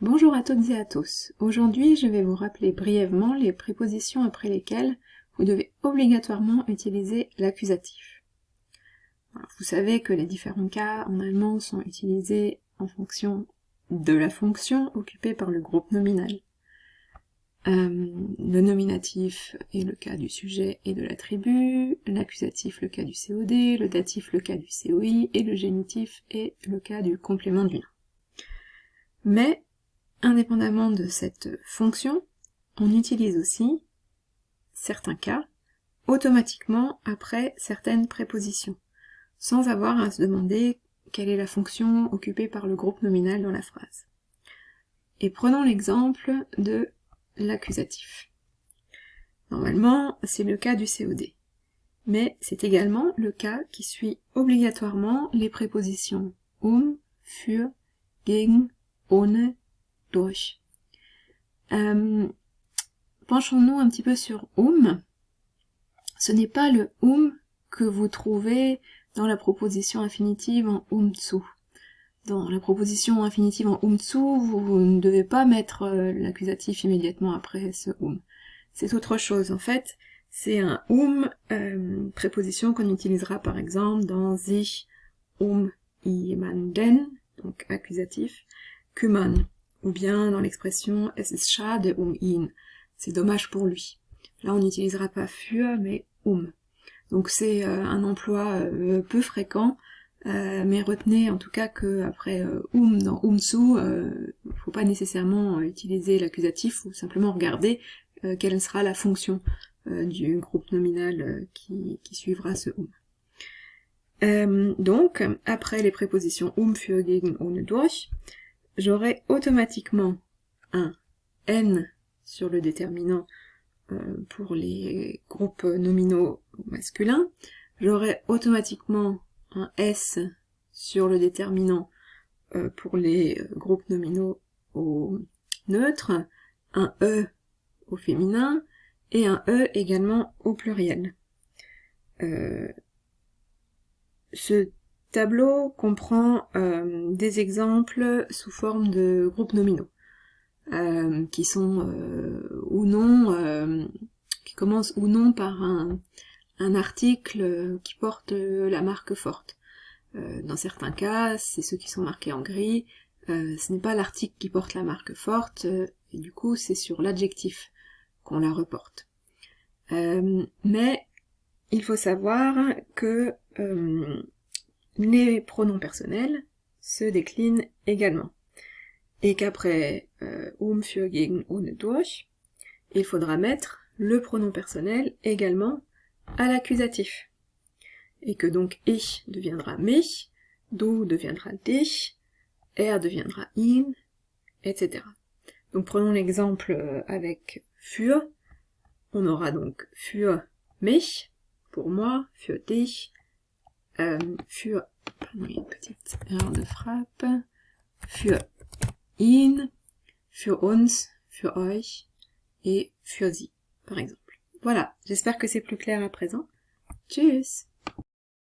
Bonjour à toutes et à tous. Aujourd'hui, je vais vous rappeler brièvement les prépositions après lesquelles vous devez obligatoirement utiliser l'accusatif. Vous savez que les différents cas en allemand sont utilisés en fonction de la fonction occupée par le groupe nominal. Le nominatif est le cas du sujet et de l'attribut, l'accusatif le cas du COD, le datif le cas du COI, et le génitif est le cas du complément du nom. Mais, indépendamment de cette fonction, on utilise aussi certains cas automatiquement après certaines prépositions, sans avoir à se demander quelle est la fonction occupée par le groupe nominal dans la phrase. Et prenons l'exemple de l'accusatif. Normalement, c'est le cas du COD, mais c'est également le cas qui suit obligatoirement les prépositions für, gegen, ohne, durch. Penchons-nous un petit peu sur Ce n'est pas le que vous trouvez dans la proposition infinitive en zu. Dans la proposition infinitive en zu, vous ne devez pas mettre l'accusatif immédiatement après ce C'est autre chose. En fait, c'est un préposition qu'on utilisera par exemple dans sich jemanden, donc accusatif, kümmern, ou bien dans l'expression es ist schade ihn, c'est dommage pour lui. Là, on n'utilisera pas für, mais Donc c'est un emploi peu fréquent, mais retenez en tout cas que après dans zu, faut pas nécessairement utiliser l'accusatif, ou simplement regarder quelle sera la fonction du groupe nominal qui suivra ce Donc, après les prépositions für, gegen, ohne, durch, j'aurai automatiquement un N sur le déterminant pour les groupes nominaux masculins, j'aurai automatiquement un S sur le déterminant pour les groupes nominaux au neutre, un E au féminin, et un E également au pluriel. Ce tableau comprend des exemples sous forme de groupes nominaux, qui sont ou non, qui commencent ou non par un article qui porte la marque forte. Dans certains cas, c'est ceux qui sont marqués en gris, ce n'est pas l'article qui porte la marque forte, et du coup c'est sur l'adjectif qu'on la reporte. Mais il faut savoir que les pronoms personnels se déclinent également, et qu'après für, gegen, ohne, durch, il faudra mettre le pronom personnel également à l'accusatif, et que donc ich deviendra mich, du deviendra dich, deviendra ihn, etc. Donc prenons l'exemple avec für. On aura donc für mich, pour moi, für dich, für, pardon, il y a une petite erreur de frappe, für ihn, für uns, für euch, et für sie, par exemple. Voilà, j'espère que c'est plus clair à présent. Tschüss!